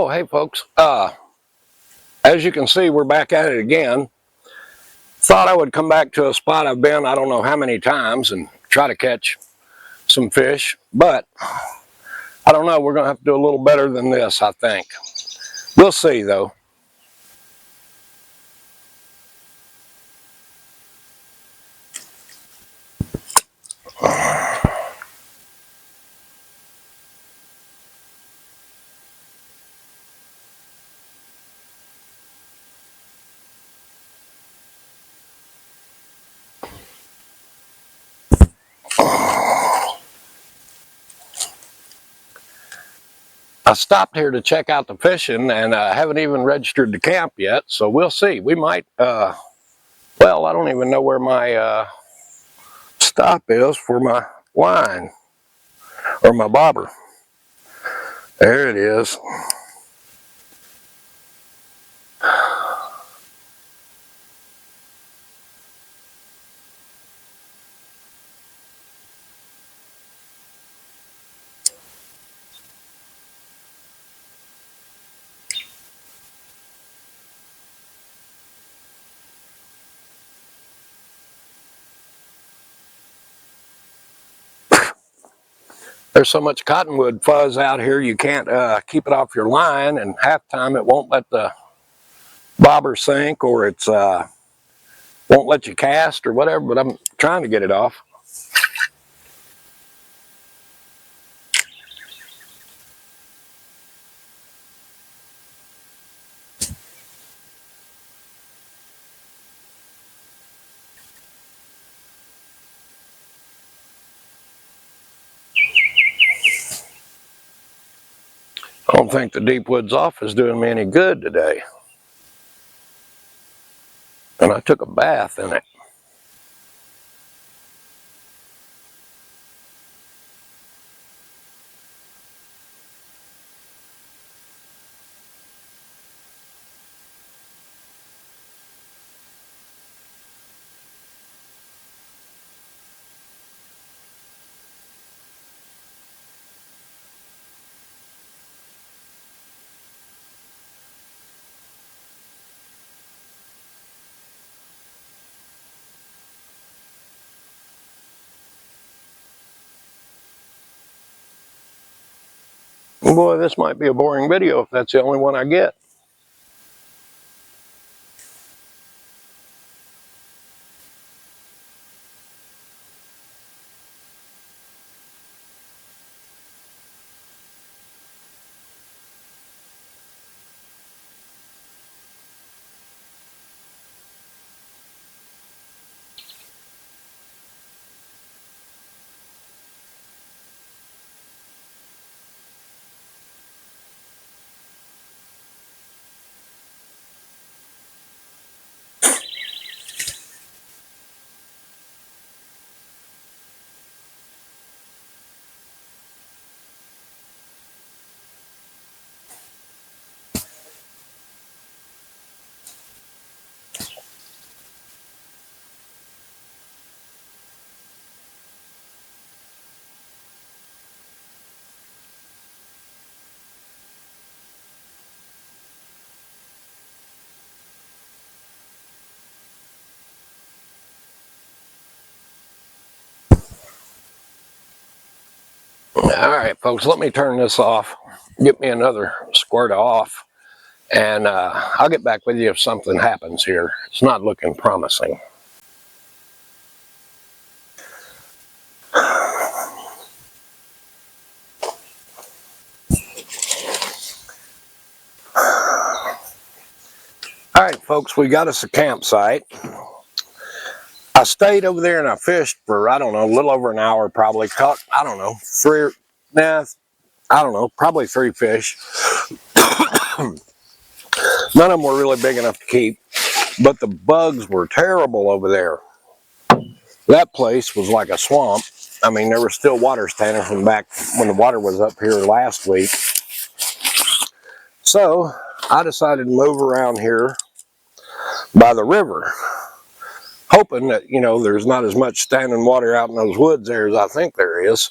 Oh, hey folks, as you can see, we're back at it again. Thought I would come back to a spot I've been I don't know how many times and try to catch some fish, but I don't know, we're gonna have to do a little better than this, I think. We'll see though. I stopped here to check out the fishing and I haven't even registered the camp yet, so we'll see. We might, well, I don't even know where my stop is for my line or my bobber. There it is. There's so much cottonwood fuzz out here you can't keep it off your line, and half time it won't let the bobber sink, or it's won't let you cast or whatever, but I'm trying to get it off. I don't think the deep woods off is doing me any good today. And I took a bath in it. Boy, this might be a boring video if that's the only one I get. All right, folks, let me turn this off. Get me another squirt off. And I'll get back with you if something happens here. It's not looking promising. All right, folks, we got us a campsite. I stayed over there and I fished for, I don't know, a little over an hour probably. Caught, I don't know, probably 3 fish. None of them were really big enough to keep, but the bugs were terrible over there. That place was like a swamp. I mean, there was still water standing from back when the water was up here last week. So I decided to move around here by the river, hoping that, you know, there's not as much standing water out in those woods there as I think there is.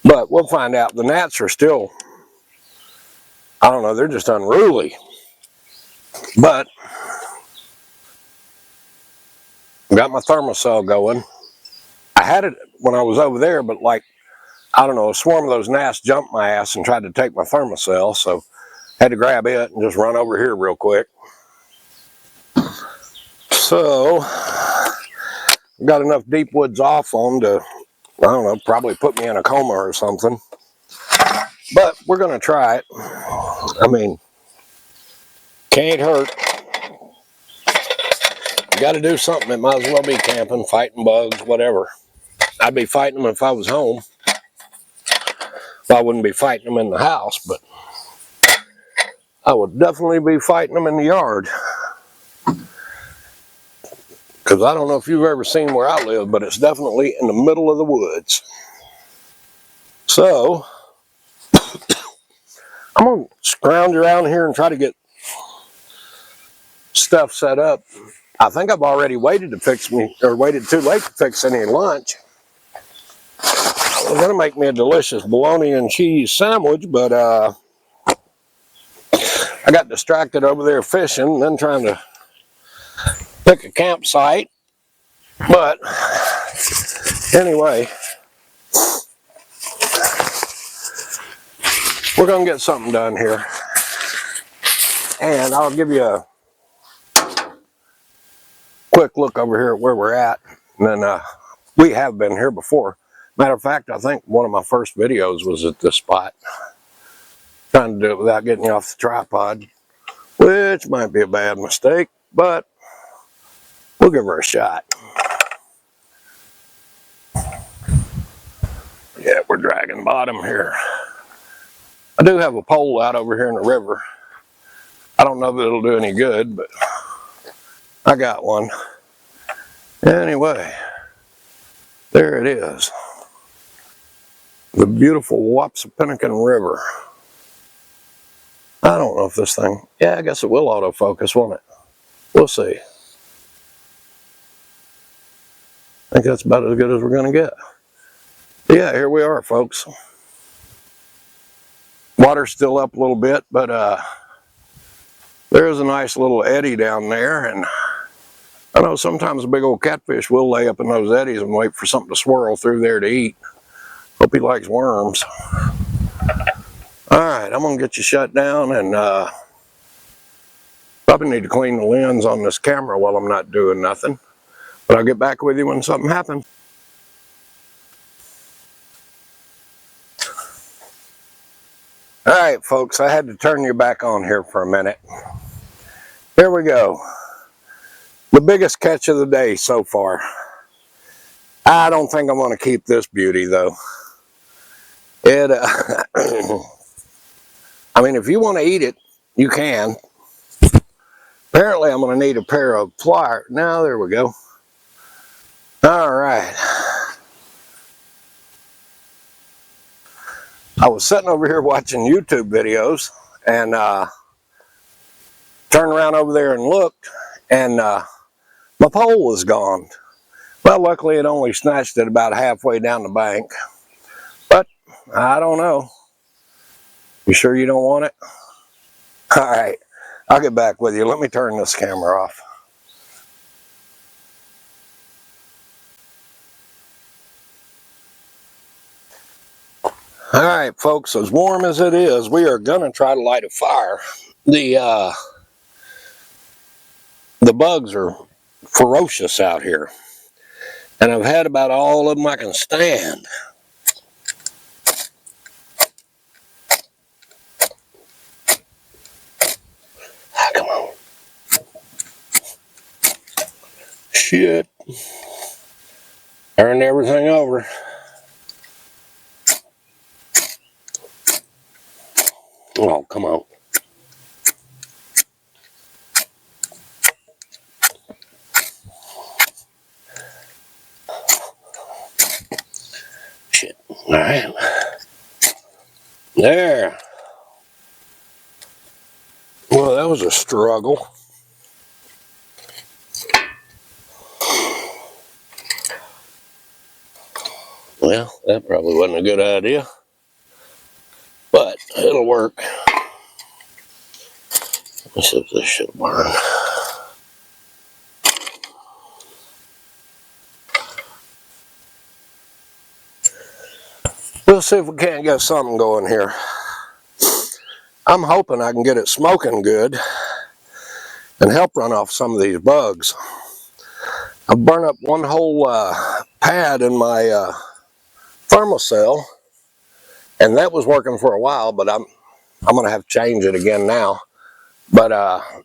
But we'll find out. The gnats are still I don't know, they're just unruly. But got my thermocell going. I had it when I was over there, but like, I don't know, a swarm of those gnats jumped my ass and tried to take my thermocell, so had to grab it and just run over here real quick. So, got enough deep woods off on to, I don't know, probably put me in a coma or something. But we're going to try it. I mean, can't hurt. You got to do something. It might as well be camping, fighting bugs, whatever. I'd be fighting them if I was home. I wouldn't be fighting them in the house, but I would definitely be fighting them in the yard. Because I don't know if you've ever seen where I live, but it's definitely in the middle of the woods. So, I'm going to scrounge around here and try to get stuff set up. I think I've already waited too late to fix any lunch. I'm going to make me a delicious bologna and cheese sandwich, but I got distracted over there fishing and then trying to pick a campsite. But anyway, we're going to get something done here. And I'll give you a quick look over here at where we're at. And then we have been here before. Matter of fact, I think one of my first videos was at this spot. Trying to do it without getting you off the tripod, which might be a bad mistake, but we'll give her a shot. Yeah, we're dragging bottom here. I do have a pole out over here in the river. I don't know that it'll do any good, but I got one. Anyway, there it is. The beautiful Wapsipinicon River. I don't know if this thing, yeah, I guess it will autofocus, won't it? We'll see. I think that's about as good as we're going to get. Yeah, here we are, folks. Water's still up a little bit, but there's a nice little eddy down there, and I know sometimes a big old catfish will lay up in those eddies and wait for something to swirl through there to eat. Hope he likes worms. Alright, I'm going to get you shut down, and probably need to clean the lens on this camera while I'm not doing nothing. But I'll get back with you when something happens. Alright folks, I had to turn you back on here for a minute. Here we go. The biggest catch of the day so far. I don't think I'm going to keep this beauty though. It, I mean, if you want to eat it, you can. Apparently I'm going to need a pair of pliers. Now, there we go. Alright. I was sitting over here watching YouTube videos and turned around over there and looked, and my pole was gone. Well, luckily it only snatched it about halfway down the bank. But I don't know. You sure you don't want it? Alright, I'll get back with you. Let me turn this camera off. Alright folks, as warm as it is, we are going to try to light a fire. The bugs are ferocious out here. And I've had about all of them I can stand. Ah, come on. Shit. Turned everything over. Oh, come on. Shit. All right. There. Well, that was a struggle. Well, that probably wasn't a good idea, but it'll work. Let's see if this should burn. We'll see if we can't get something going here. I'm hoping I can get it smoking good and help run off some of these bugs. I've burned up one whole pad in my thermocell, and that was working for a while, but I'm gonna have to change it again now. But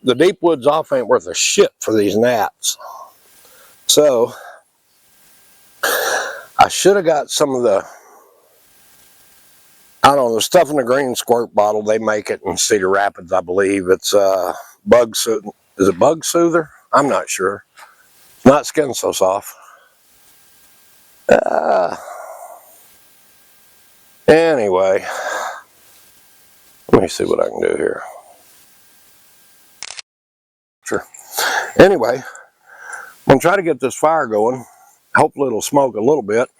the deep woods off ain't worth a shit for these gnats. So I should have got some of the, I don't know, the stuff in the green squirt bottle. They make it in Cedar Rapids, I believe. It's bug soother. Is it bug soother? I'm not sure. Not Skin So Soft. Anyway, let me see what I can do here. Sure. Anyway, I'm going to try to get this fire going. Hopefully it'll smoke a little bit.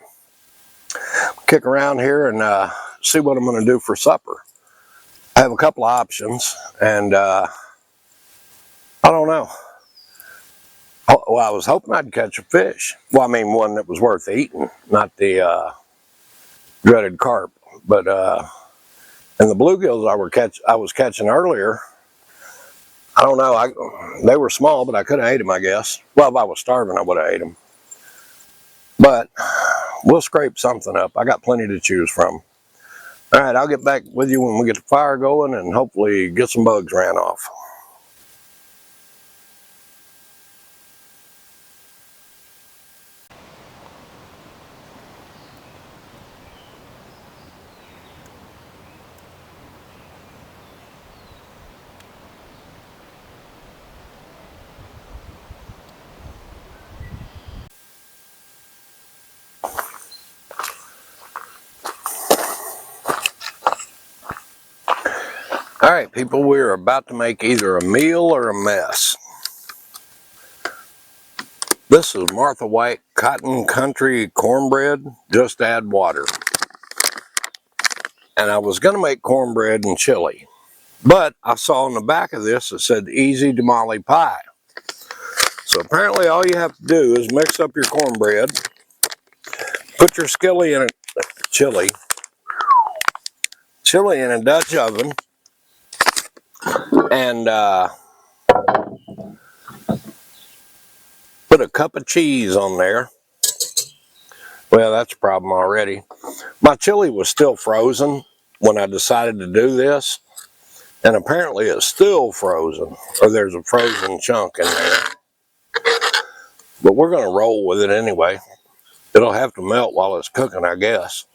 Kick around here and see what I'm going to do for supper. I have a couple of options, and I don't know. Well, I was hoping I'd catch a fish. Well, I mean one that was worth eating, not the dreaded carp. But and the bluegills I was catching earlier, I don't know. They were small, but I could have ate them, I guess. Well, if I was starving, I would have ate them. But we'll scrape something up. I got plenty to choose from. All right, I'll get back with you when we get the fire going and hopefully get some bugs ran off. All right, people, we're about to make either a meal or a mess. This is Martha White Cotton Country cornbread, just add water. And I was going to make cornbread and chili, but I saw on the back of this it said easy tamale pie. So apparently all you have to do is mix up your cornbread, put your chili in a Dutch oven, and put a cup of cheese on there. Well, that's a problem already. My chili was still frozen when I decided to do this, and apparently it's still frozen, or there's a frozen chunk in there. But we're going to roll with it anyway. It'll have to melt while it's cooking, I guess.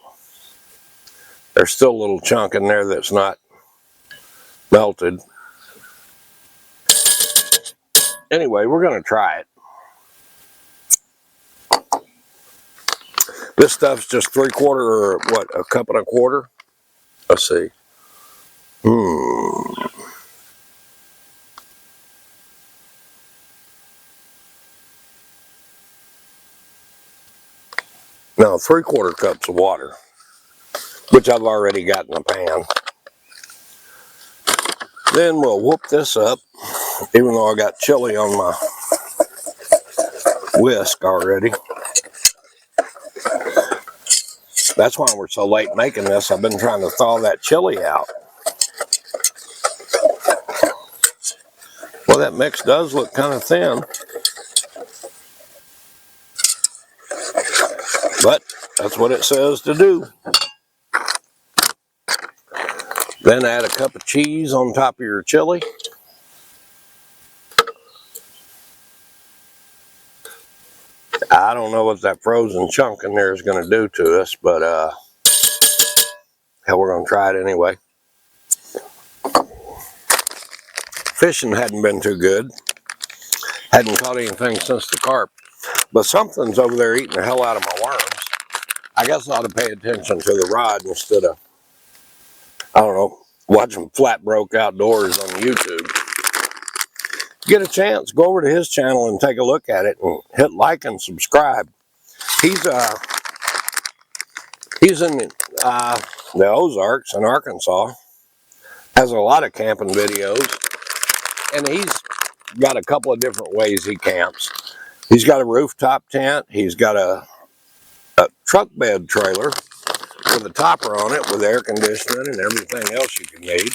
There's still a little chunk in there that's not melted. Anyway, we're going to try it. This stuff's just 3/4 or what, a cup and a quarter? Let's see. No, 3/4 cups of water, which I've already got in the pan. Then we'll whoop this up, even though I got chili on my whisk already. That's why we're so late making this. I've been trying to thaw that chili out. Well, that mix does look kind of thin, but that's what it says to do. Then add a cup of cheese on top of your chili. I don't know what that frozen chunk in there is going to do to us, but hell, we're going to try it anyway. Fishing hadn't been too good. Hadn't caught anything since the carp. But something's over there eating the hell out of my worms. I guess I ought to pay attention to the rod instead of, I don't know, watching Flat Broke Outdoors on YouTube. Get a chance, go over to his channel and take a look at it and hit like and subscribe. He's in the Ozarks in Arkansas. Has a lot of camping videos. and he's got a couple of different ways he camps. He's got a rooftop tent. He's got a truck bed trailer with a topper on it with air conditioning and everything else you can need.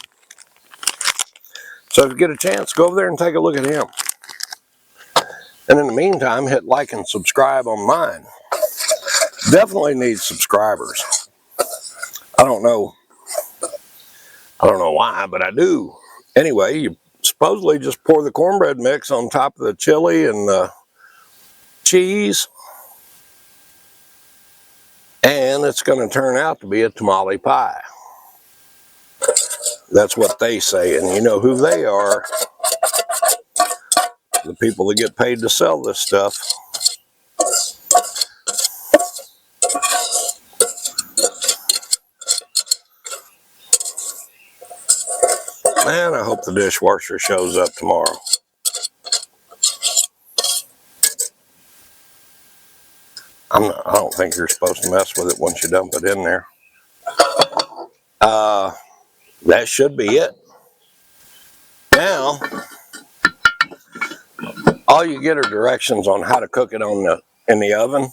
So if you get a chance, go over there and take a look at him. And in the meantime, hit like and subscribe on mine. Definitely need subscribers. I don't know why, but I do. Anyway, you supposedly just pour the cornbread mix on top of the chili and the cheese, and it's going to turn out to be a tamale pie. That's what they say, and you know who they are. The people that get paid to sell this stuff. Man, I hope the dishwasher shows up tomorrow. I don't think you're supposed to mess with it once you dump it in there. That should be it. Now, all you get are directions on how to cook it in the oven.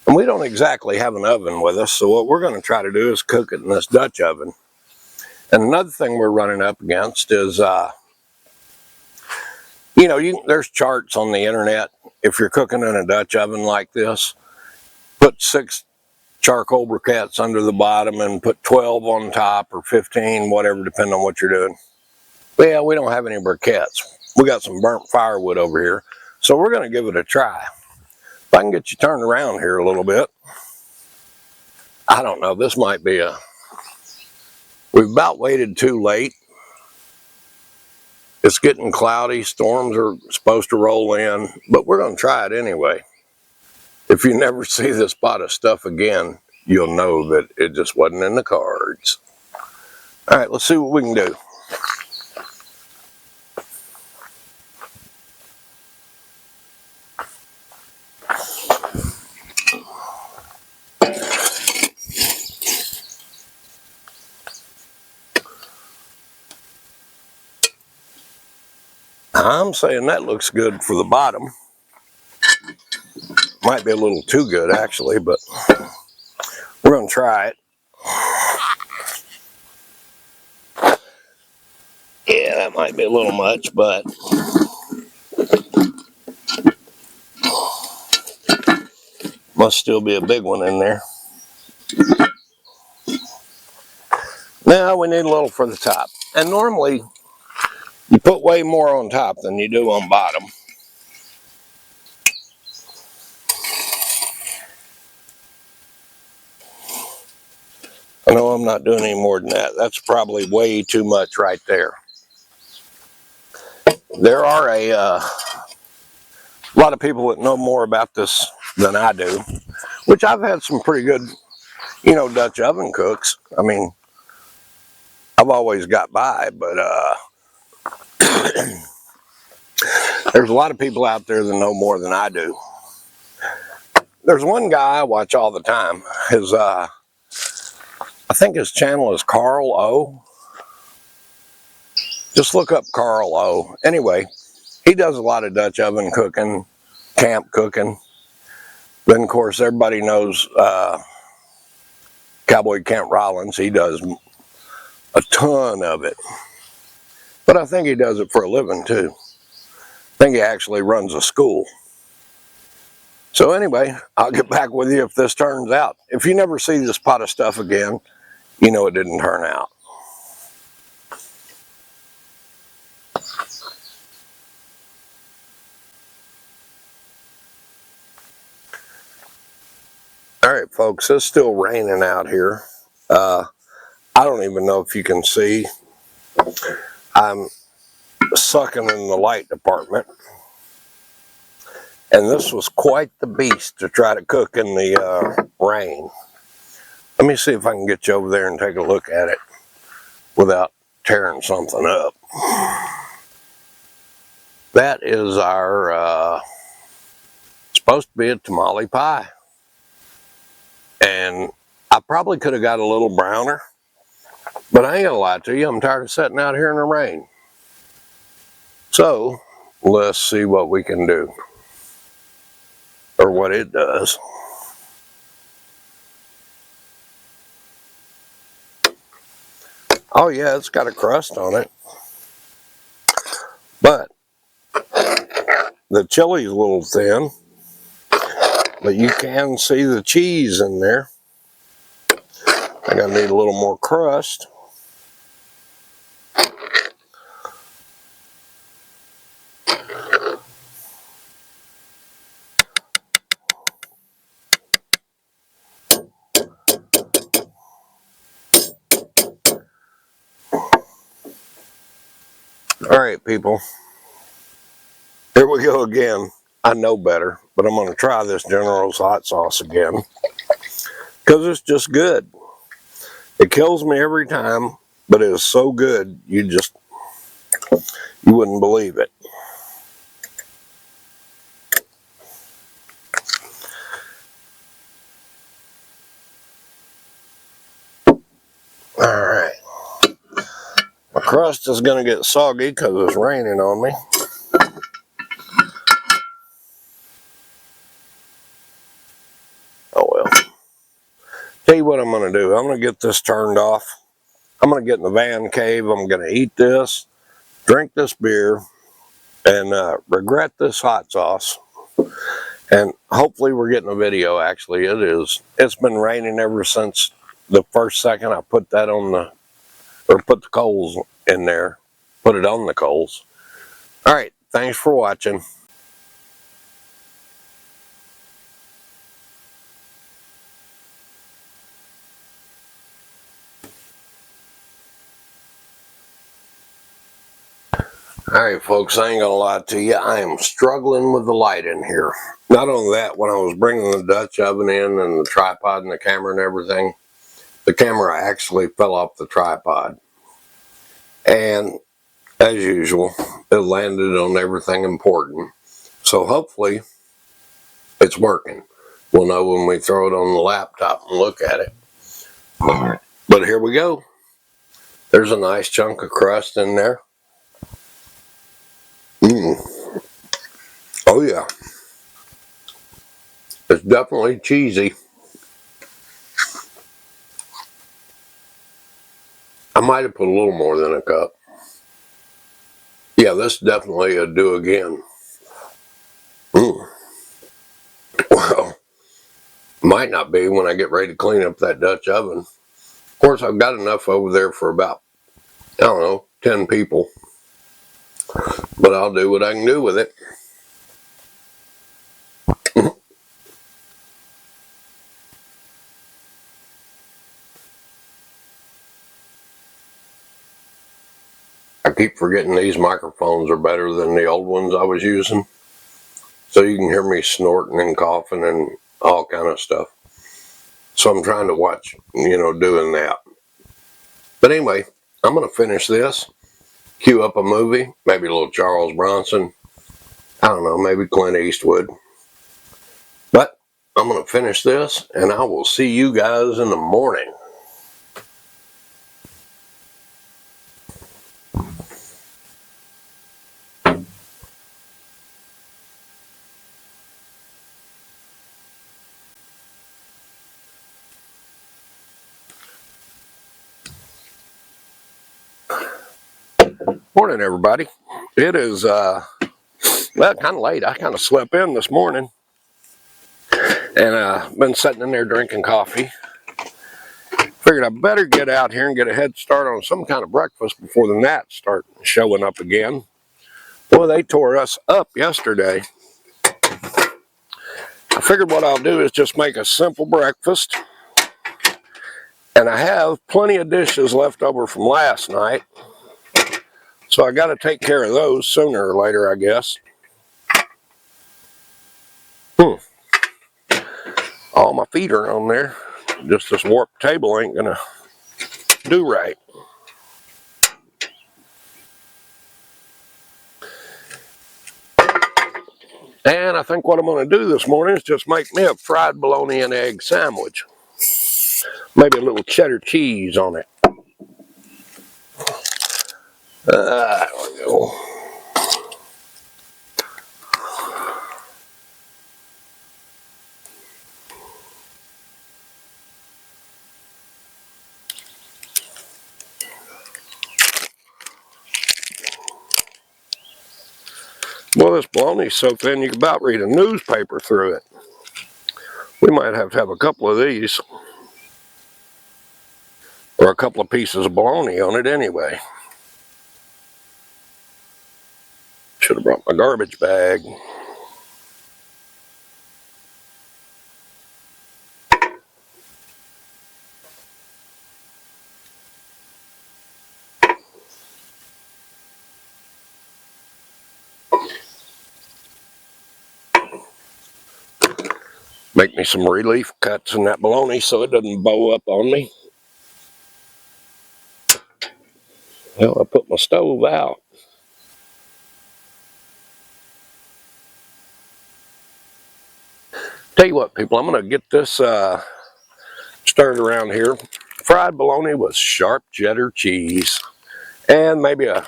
And we don't exactly have an oven with us, so what we're going to try to do is cook it in this Dutch oven. And another thing we're running up against is, you know, there's charts on the internet. If you're cooking in a Dutch oven like this, put 6 charcoal briquettes under the bottom and put 12 on top or 15, whatever, depending on what you're doing. But yeah, we don't have any briquettes. We got some burnt firewood over here, so we're going to give it a try. If I can get you turned around here a little bit. I don't know, this might be we've about waited too late. It's getting cloudy, storms are supposed to roll in, but we're going to try it anyway. If you never see this pot of stuff again, you'll know that it just wasn't in the cards. All right, let's see what we can do. I'm saying that looks good for the bottom. Might be a little too good actually, but we're going to try it. Yeah, that might be a little much, but must still be a big one in there. Now we need a little for the top. And normally you put way more on top than you do on bottom. I know I'm not doing any more than that. That's probably way too much right there. There are a lot of people that know more about this than I do, which I've had some pretty good, you know, Dutch oven cooks. I mean, I've always got by, but there's a lot of people out there that know more than I do. There's one guy I watch all the time. I think his channel is Carl O. Just look up Carl O. Anyway, he does a lot of Dutch oven cooking, camp cooking. Then, of course, everybody knows Cowboy Camp Rollins. He does a ton of it. But I think he does it for a living, too. I think he actually runs a school. So anyway, I'll get back with you if this turns out. If you never see this pot of stuff again, you know it didn't turn out. All right, folks, it's still raining out here. I don't even know if you can see. I'm sucking in the light department. And this was quite the beast to try to cook in the rain. Let me see if I can get you over there and take a look at it without tearing something up. That is our, supposed to be a tamale pie. And I probably could have got a little browner, but I ain't gonna lie to you, I'm tired of sitting out here in the rain. So let's see what we can do, or what it does. Oh yeah, it's got a crust on it, but the chili's a little thin, but you can see the cheese in there. I gotta need a little more crust. All right, people, here we go again. I know better, but I'm gonna try this General's hot sauce again because it's just good. It kills me every time, but it is so good you wouldn't believe it. All right, my crust is gonna get soggy because it's raining on me. Oh well. Tell you what I'm gonna do. I'm gonna get this turned off. I'm gonna get in the van cave. I'm gonna eat this, drink this beer, and regret this hot sauce. And hopefully we're getting a video. Actually, it's been raining ever since the first second I put that on put the coals in there, put it on the coals. All right, thanks for watching. All right, folks, I ain't gonna lie to you. I am struggling with the light in here. Not only that, when I was bringing the Dutch oven in and the tripod and the camera and everything, the camera actually fell off the tripod. And as usual, it landed on everything important. So hopefully it's working. We'll know when we throw it on the laptop and look at it. But here we go. There's a nice chunk of crust in there. Oh yeah. It's definitely cheesy. I might have put a little more than a cup. Yeah, this is definitely a do again. Well, might not be when I get ready to clean up that Dutch oven. Of course, I've got enough over there for about, I don't know, 10 people. But I'll do what I can do with it. I keep forgetting these microphones are better than the old ones I was using. So you can hear me snorting and coughing and all kind of stuff. So I'm trying to watch, doing that. But anyway, I'm going to finish this, cue up a movie, maybe a little Charles Bronson. I don't know, maybe Clint Eastwood. But I'm going to finish this, and I will see you guys in the morning. Morning, everybody. It is, well, kind of late. I kind of slept in this morning. And been sitting in there drinking coffee. Figured I better get out here and get a head start on some kind of breakfast before the gnats start showing up again. Well, they tore us up yesterday. I figured what I'll do is just make a simple breakfast. And I have plenty of dishes left over from last night. So I got to take care of those sooner or later, I guess. All my feet are on there. Just this warped table ain't gonna do right. And I think what I'm going to do this morning is just make me a fried bologna and egg sandwich. Maybe a little cheddar cheese on it. There we go. Well, this bologna's so thin you can about read a newspaper through it. We might have to have a couple of these. Or a couple of pieces of bologna on it anyway. Should have brought my garbage bag. Make me some relief cuts in that bologna so it doesn't bow up on me. Well, I put my stove out. Tell you what, people, I'm going to get this stirred around here. Fried bologna with sharp cheddar cheese and maybe a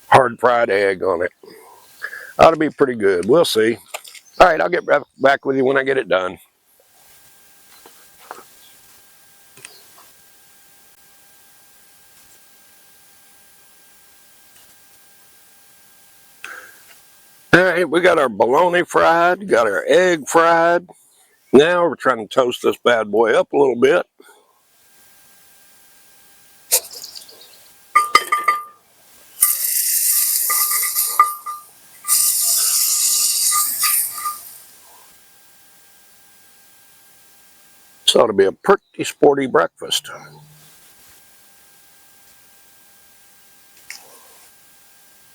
hard fried egg on it. Ought to be pretty good. We'll see. All right, I'll get back with you when I get it done. All right, we got our bologna fried, got our egg fried. Now we're trying to toast this bad boy up a little bit. This ought to be a pretty sporty breakfast.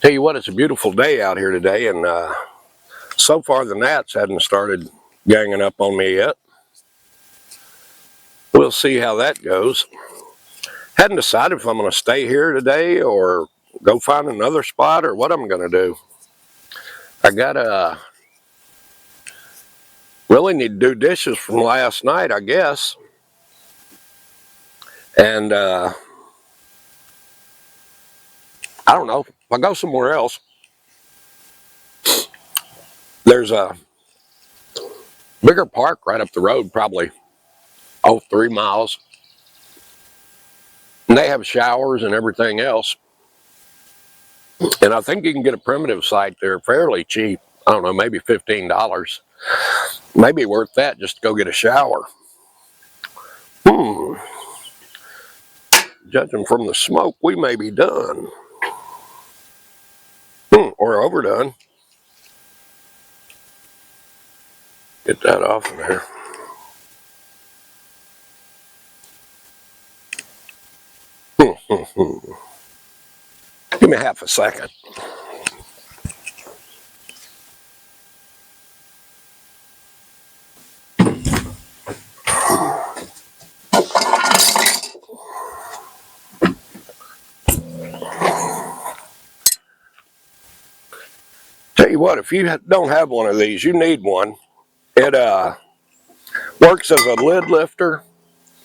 Tell you what, it's a beautiful day out here today, and so far the gnats hadn't started ganging up on me yet. We'll see how that goes. Hadn't decided if I'm going to stay here today or go find another spot or what I'm going to do. I gotta really need to do dishes from last night, I guess. And I don't know, if I go somewhere else, there's a bigger park right up the road, probably 3 miles. And they have showers and everything else. And I think you can get a primitive site there fairly cheap. I don't know, maybe $15. Maybe worth that just to go get a shower. Judging from the smoke, we may be done. Or overdone. Get that off of there. Give me half a second. Tell you what, if you don't have one of these, you need one. It works as a lid lifter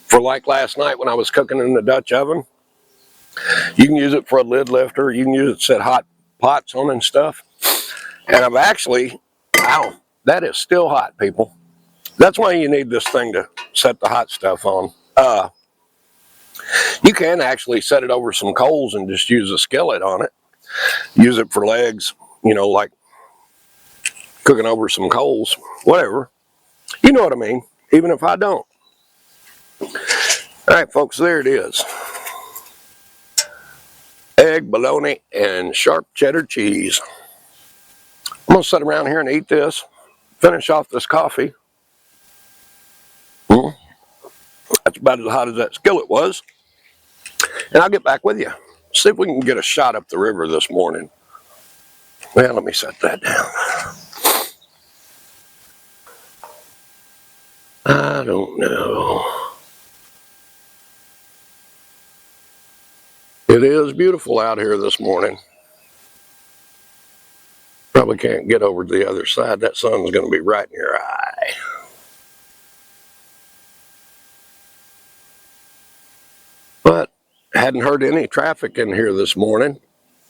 for like last night when I was cooking in the Dutch oven. You can use it for a lid lifter. You can use it to set hot pots on and stuff. And I've actually, ow, that is still hot, people. That's why you need this thing to set the hot stuff on. You can actually set it over some coals and just use a skillet on it. Use it for legs, you know, like cooking over some coals, whatever. You know what I mean, even if I don't. All right, folks, there it is. Egg, bologna, and sharp cheddar cheese. I'm going to sit around here and eat this, finish off this coffee. That's about as hot as that skillet was. And I'll get back with you. See if we can get a shot up the river this morning. Well, let me set that down. I don't know. It is beautiful out here this morning. Probably can't get over to the other side. That sun's going to be right in your eye. But hadn't heard any traffic in here this morning.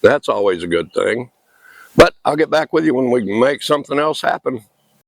That's always a good thing. But I'll get back with you when we can make something else happen.